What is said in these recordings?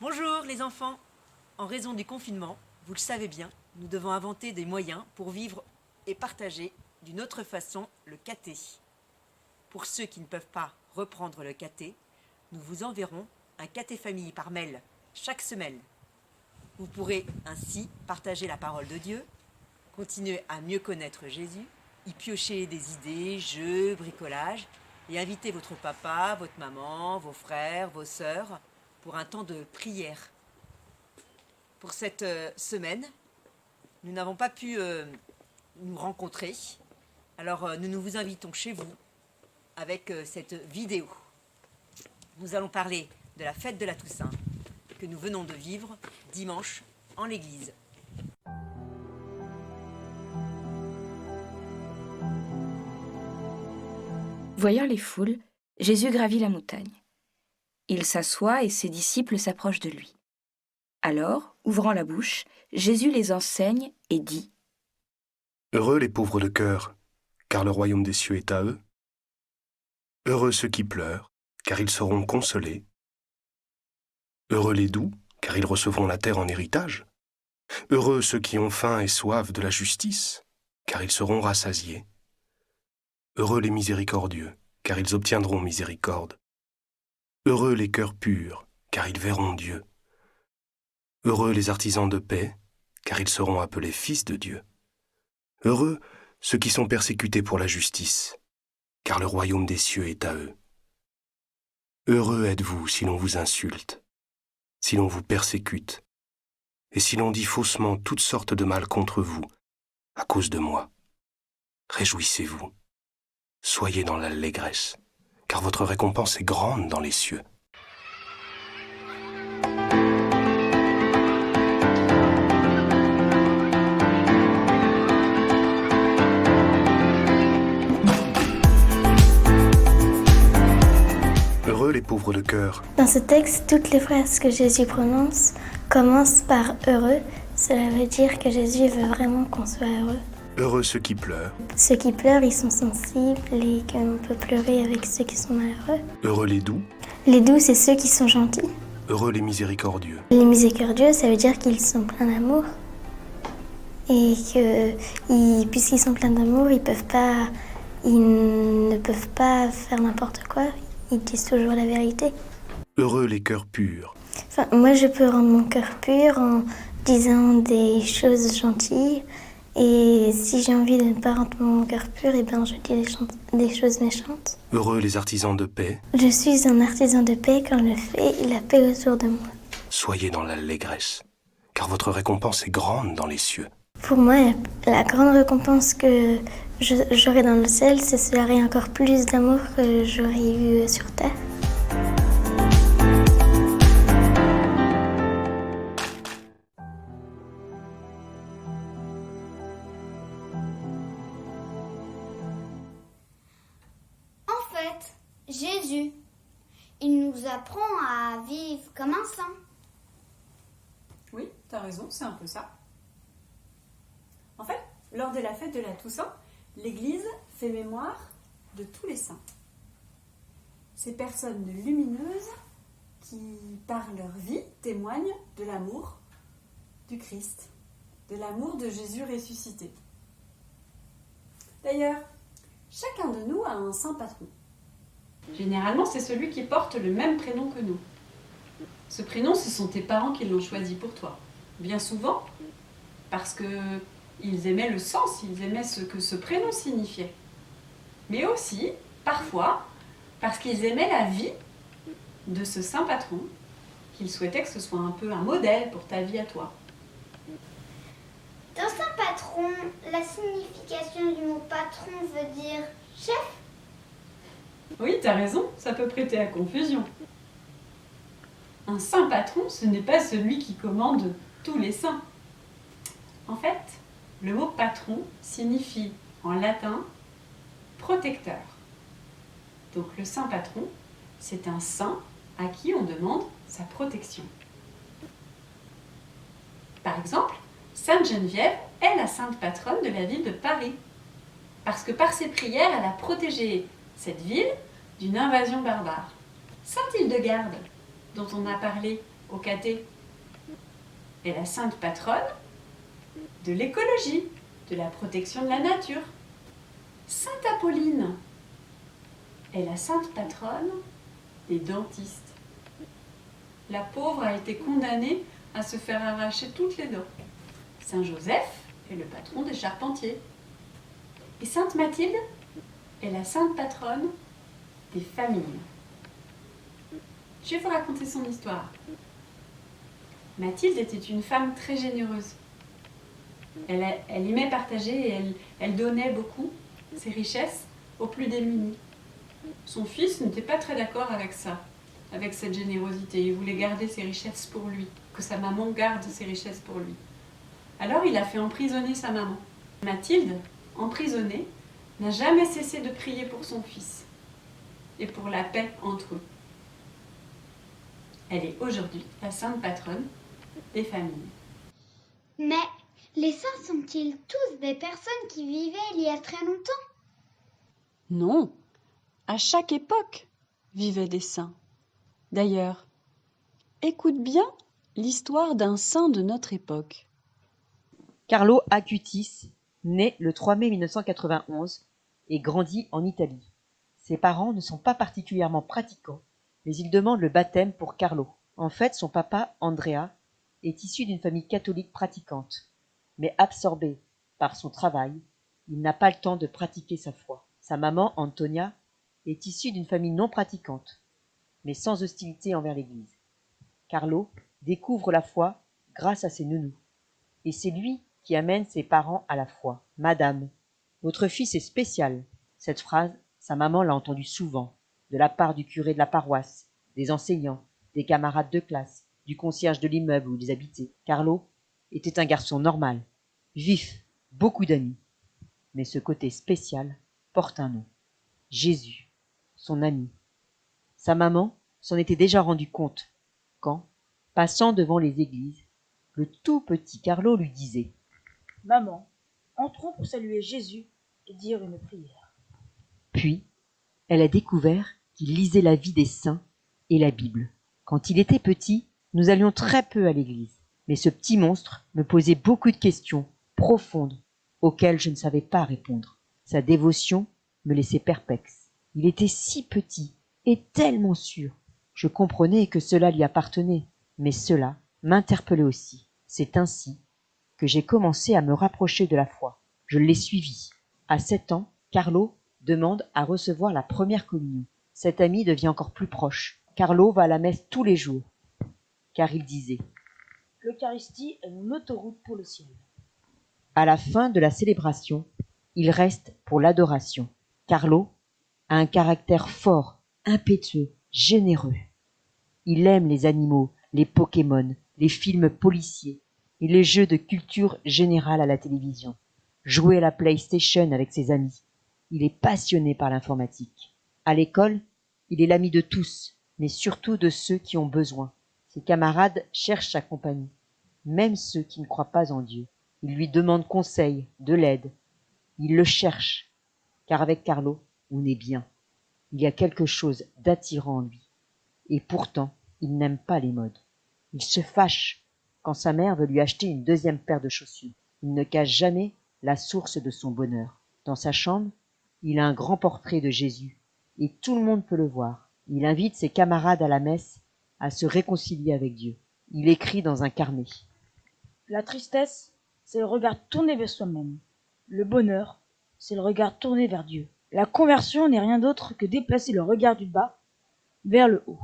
Bonjour les enfants. En raison du confinement, vous le savez bien, nous devons inventer des moyens pour vivre et partager d'une autre façon le caté. Pour ceux qui ne peuvent pas reprendre le caté, nous vous enverrons un caté famille par mail chaque semaine. Vous pourrez ainsi partager la parole de Dieu, continuer à mieux connaître Jésus, y piocher des idées, jeux, bricolage et inviter votre papa, votre maman, vos frères, vos sœurs pour un temps de prière. Pour cette semaine, nous n'avons pas pu nous rencontrer, alors nous vous invitons chez vous avec cette vidéo. Nous allons parler de la fête de la Toussaint que nous venons de vivre dimanche en l'église. Voyant les foules, Jésus gravit la montagne. Il s'assoit et ses disciples s'approchent de lui. Alors, ouvrant la bouche, Jésus les enseigne et dit : Heureux les pauvres de cœur, car le royaume des cieux est à eux. Heureux ceux qui pleurent, car ils seront consolés. Heureux les doux, car ils recevront la terre en héritage. Heureux ceux qui ont faim et soif de la justice, car ils seront rassasiés. Heureux les miséricordieux, car ils obtiendront miséricorde. Heureux les cœurs purs, car ils verront Dieu. Heureux les artisans de paix, car ils seront appelés fils de Dieu. Heureux ceux qui sont persécutés pour la justice, car le royaume des cieux est à eux. Heureux êtes-vous si l'on vous insulte, si l'on vous persécute, et si l'on dit faussement toutes sortes de mal contre vous, à cause de moi. Réjouissez-vous, soyez dans l'allégresse, car votre récompense est grande dans les cieux. Heureux les pauvres de cœur. Dans ce texte, toutes les phrases que Jésus prononce commencent par « heureux ». Cela veut dire que Jésus veut vraiment qu'on soit heureux. Heureux ceux qui pleurent. Ceux qui pleurent, ils sont sensibles et qu'on peut pleurer avec ceux qui sont malheureux. Heureux les doux. Les doux, c'est ceux qui sont gentils. Heureux les miséricordieux. Les miséricordieux, ça veut dire qu'ils sont pleins d'amour. Et que, puisqu'ils sont pleins d'amour, ils ne peuvent pas faire n'importe quoi. Ils disent toujours la vérité. Heureux les cœurs purs. Enfin, moi, je peux rendre mon cœur pur en disant des choses gentilles. Et si j'ai envie de ne pas rendre mon cœur pur, eh ben, je dis des choses méchantes. Heureux les artisans de paix. Je suis un artisan de paix quand je fais la paix autour de moi. Soyez dans l'allégresse, car votre récompense est grande dans les cieux. Pour moi, la grande récompense que j'aurai dans le ciel, ce serait encore plus d'amour que j'aurais eu sur terre. En fait, Jésus, il nous apprend à vivre comme un saint. Oui, t'as raison, c'est un peu ça. En fait, lors de la fête de la Toussaint, l'Église fait mémoire de tous les saints. Ces personnes lumineuses qui, par leur vie, témoignent de l'amour du Christ, de l'amour de Jésus ressuscité. D'ailleurs, chacun de nous a un saint patron. Généralement, c'est celui qui porte le même prénom que nous. Ce prénom, ce sont tes parents qui l'ont choisi pour toi. Bien souvent, parce qu'ils aimaient le sens, ils aimaient ce que ce prénom signifiait. Mais aussi, parfois, parce qu'ils aimaient la vie de ce saint patron, qu'ils souhaitaient que ce soit un peu un modèle pour ta vie à toi. Dans saint patron, la signification du mot patron veut dire chef. Oui, t'as raison, ça peut prêter à confusion. Un saint patron, ce n'est pas celui qui commande tous les saints. En fait, le mot patron signifie en latin protecteur. Donc le saint patron, c'est un saint à qui on demande sa protection. Par exemple, Sainte Geneviève est la sainte patronne de la ville de Paris. Parce que par ses prières, elle a protégé cette ville d'une invasion barbare. Sainte Hildegarde, dont on a parlé au caté, est la sainte patronne de l'écologie, de la protection de la nature. Sainte Apolline est la sainte patronne des dentistes. La pauvre a été condamnée à se faire arracher toutes les dents. Saint Joseph est le patron des charpentiers. Et Sainte Mathilde est la sainte patronne des familles. Je vais vous raconter son histoire. Mathilde était une femme très généreuse. Elle aimait partager et elle donnait beaucoup ses richesses aux plus démunis. Son fils n'était pas très d'accord avec ça, avec cette générosité. Il voulait garder ses richesses pour lui, que sa maman garde ses richesses pour lui. Alors il a fait emprisonner sa maman. Mathilde, emprisonnée, n'a jamais cessé de prier pour son fils et pour la paix entre eux. Elle est aujourd'hui la sainte patronne des familles. Mais les saints sont-ils tous des personnes qui vivaient il y a très longtemps? Non, à chaque époque vivaient des saints. D'ailleurs, écoute bien l'histoire d'un saint de notre époque. Carlo Acutis naît le 3 mai 1991 et grandit en Italie. Ses parents ne sont pas particulièrement pratiquants, mais ils demandent le baptême pour Carlo. En fait, son papa, Andrea, est issu d'une famille catholique pratiquante, mais absorbé par son travail, il n'a pas le temps de pratiquer sa foi. Sa maman, Antonia, est issue d'une famille non pratiquante, mais sans hostilité envers l'Église. Carlo découvre la foi grâce à ses nounous, et c'est lui qui amène ses parents à la foi. « Madame, votre fils est spécial ». Cette phrase, sa maman l'a entendue souvent, de la part du curé de la paroisse, des enseignants, des camarades de classe, du concierge de l'immeuble où ils habitaient. Carlo était un garçon normal, vif, beaucoup d'amis. Mais ce côté spécial porte un nom. Jésus, son ami. Sa maman s'en était déjà rendu compte quand, passant devant les églises, le tout petit Carlo lui disait « Maman, entrons pour saluer Jésus et dire une prière. » Puis, elle a découvert qu'il lisait la vie des saints et la Bible. Quand il était petit, nous allions très peu à l'église, mais ce petit monstre me posait beaucoup de questions profondes auxquelles je ne savais pas répondre. Sa dévotion me laissait perplexe. Il était si petit et tellement sûr. Je comprenais que cela lui appartenait, mais cela m'interpellait aussi. C'est ainsi que j'ai commencé à me rapprocher de la foi. Je l'ai suivi. À 7 ans, Carlo demande à recevoir la première communion. Cet ami devient encore plus proche. Carlo va à la messe tous les jours, car il disait « L'Eucharistie est une autoroute pour le ciel. » À la fin de la célébration, il reste pour l'adoration. Carlo a un caractère fort, impétueux, généreux. Il aime les animaux, les Pokémon, les films policiers et les jeux de culture générale à la télévision. Jouer à la PlayStation avec ses amis. Il est passionné par l'informatique. À l'école, il est l'ami de tous, mais surtout de ceux qui ont besoin. Ses camarades cherchent sa compagnie, même ceux qui ne croient pas en Dieu. Ils lui demandent conseil, de l'aide. Ils le cherchent, car avec Carlo, on est bien. Il y a quelque chose d'attirant en lui. Et pourtant, il n'aime pas les modes. Il se fâche quand sa mère veut lui acheter une deuxième paire de chaussures. Il ne cache jamais la source de son bonheur. Dans sa chambre, il a un grand portrait de Jésus, et tout le monde peut le voir. Il invite ses camarades à la messe à se réconcilier avec Dieu. Il écrit dans un carnet. La tristesse, c'est le regard tourné vers soi-même. Le bonheur, c'est le regard tourné vers Dieu. La conversion n'est rien d'autre que déplacer le regard du bas vers le haut.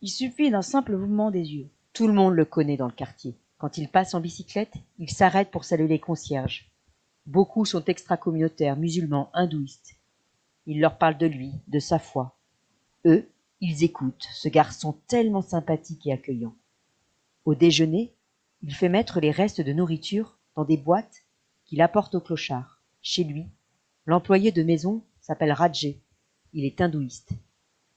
Il suffit d'un simple mouvement des yeux. Tout le monde le connaît dans le quartier. Quand il passe en bicyclette, il s'arrête pour saluer les concierges. Beaucoup sont extracommunautaires, musulmans, hindouistes. Il leur parle de lui, de sa foi. Eux, ils écoutent, ce garçon tellement sympathique et accueillant. Au déjeuner, il fait mettre les restes de nourriture dans des boîtes qu'il apporte au clochard. Chez lui, l'employé de maison s'appelle Radjé. Il est hindouiste.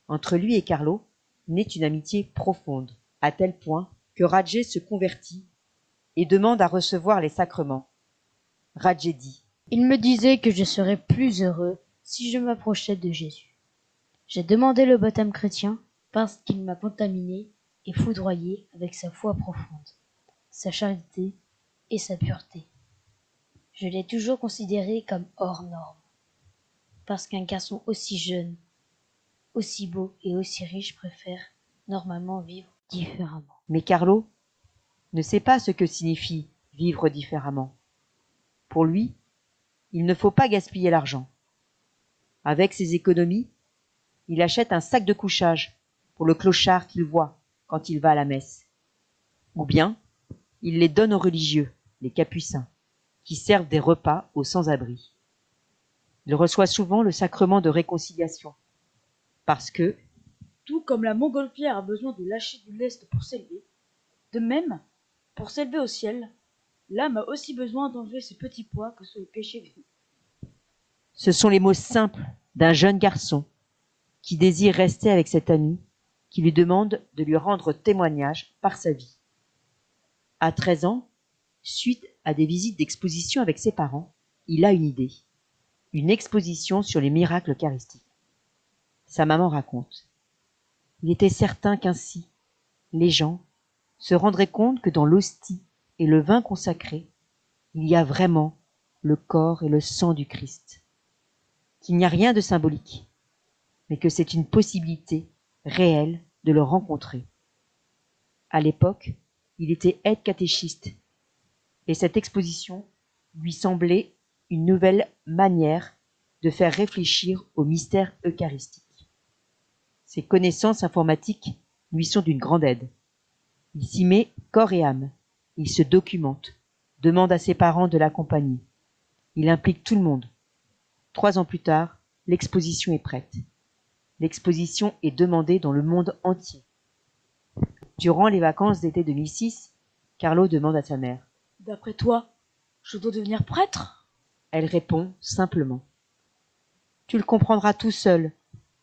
Entre lui et Carlo naît une amitié profonde, à tel point que Radjé se convertit et demande à recevoir les sacrements. Radjé dit « Il me disait que je serais plus heureux si je m'approchais de Jésus. J'ai demandé le baptême chrétien parce qu'il m'a contaminé et foudroyé avec sa foi profonde, sa charité et sa pureté. Je l'ai toujours considéré comme hors norme, parce qu'un garçon aussi jeune, aussi beau et aussi riche préfère normalement vivre différemment. Mais Carlo ne sait pas ce que signifie vivre différemment. Pour lui, il ne faut pas gaspiller l'argent. Avec ses économies, il achète un sac de couchage pour le clochard qu'il voit quand il va à la messe. Ou bien, il les donne aux religieux, les capucins, qui servent des repas aux sans-abri. Il reçoit souvent le sacrement de réconciliation, parce que, Tout comme la montgolfière a besoin de lâcher du lest pour s'élever, de même, pour s'élever au ciel, l'âme a aussi besoin d'enlever ses petits poids que sont les péchés de vie. ce sont les mots simples d'un jeune garçon qui désire rester avec cet ami qui lui demande de lui rendre témoignage par sa vie. À 13 ans, suite à des visites d'exposition avec ses parents, il a une idée. Une exposition sur les miracles eucharistiques. Sa maman raconte. Il était certain qu'ainsi, les gens se rendraient compte que dans l'hostie et le vin consacré, il y a vraiment le corps et le sang du Christ. Qu'il n'y a rien de symbolique, mais que c'est une possibilité réelle de le rencontrer. À l'époque, il était aide-catéchiste, et cette exposition lui semblait une nouvelle manière de faire réfléchir au mystère eucharistique. Ses connaissances informatiques lui sont d'une grande aide. Il s'y met corps et âme, il se documente, demande à ses parents de l'accompagner. Il implique tout le monde. 3 ans plus tard, l'exposition est prête. L'exposition est demandée dans le monde entier. Durant les vacances d'été 2006, Carlo demande à sa mère. D'après toi, je dois devenir prêtre? Elle répond simplement. Tu le comprendras tout seul.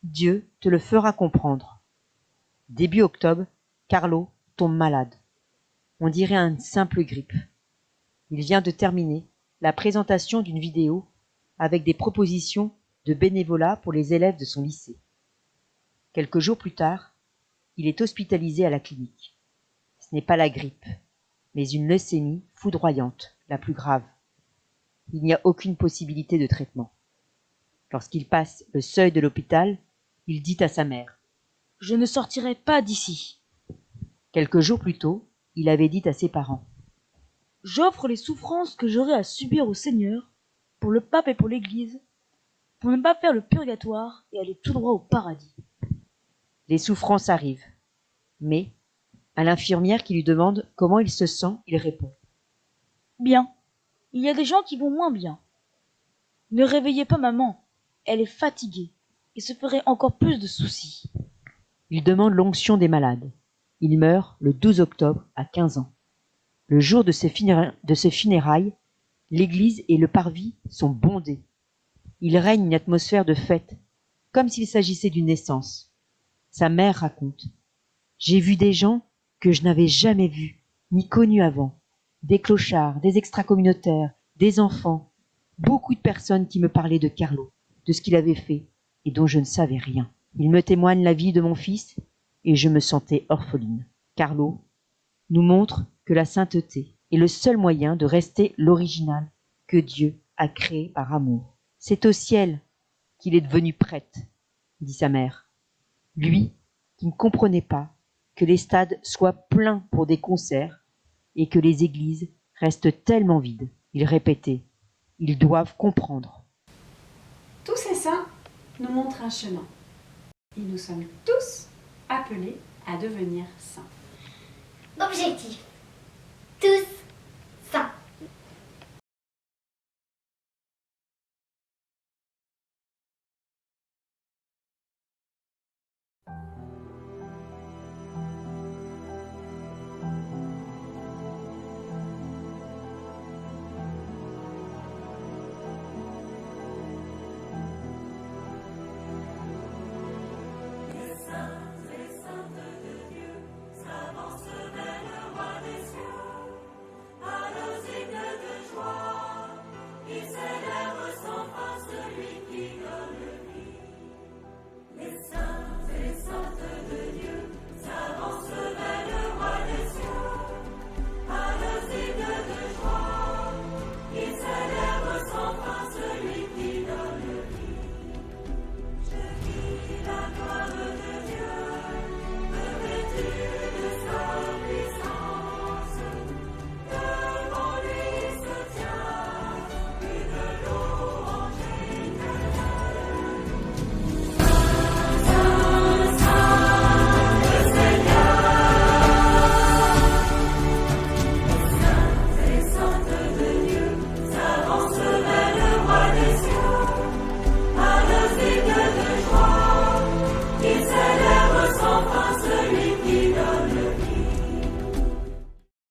Dieu te le fera comprendre. Début octobre, Carlo tombe malade. On dirait une simple grippe. Il vient de terminer la présentation d'une vidéo avec des propositions de bénévolat pour les élèves de son lycée. Quelques jours plus tard, il est hospitalisé à la clinique. Ce n'est pas la grippe, mais une leucémie foudroyante, la plus grave. Il n'y a aucune possibilité de traitement. Lorsqu'il passe le seuil de l'hôpital, il dit à sa mère « Je ne sortirai pas d'ici. » Quelques jours plus tôt, il avait dit à ses parents « J'offre les souffrances que j'aurai à subir au Seigneur, pour le pape et pour l'Église, pour ne pas faire le purgatoire et aller tout droit au paradis. » Les souffrances arrivent, mais à l'infirmière qui lui demande comment il se sent, il répond « Bien, il y a des gens qui vont moins bien. Ne réveillez pas maman, elle est fatiguée et se ferait encore plus de soucis. » Il demande l'onction des malades. Il meurt le 12 octobre à 15 ans. Le jour de ses funérailles, l'église et le parvis sont bondés. Il règne une atmosphère de fête, comme s'il s'agissait d'une naissance. Sa mère raconte « J'ai vu des gens que je n'avais jamais vus, ni connus avant. Des clochards, des extracommunautaires, des enfants. Beaucoup de personnes qui me parlaient de Carlo, de ce qu'il avait fait, et dont je ne savais rien. Il me témoigne la vie de mon fils, et je me sentais orpheline. Carlo nous montre que la sainteté est le seul moyen de rester l'original que Dieu a créé par amour. C'est au ciel qu'il est devenu prêtre, dit sa mère. Lui, qui ne comprenait pas que les stades soient pleins pour des concerts et que les églises restent tellement vides. Il répétait, ils doivent comprendre. Tous ces saints nous montrent un chemin. Et nous sommes tous appelés à devenir saints. Objectif. Tous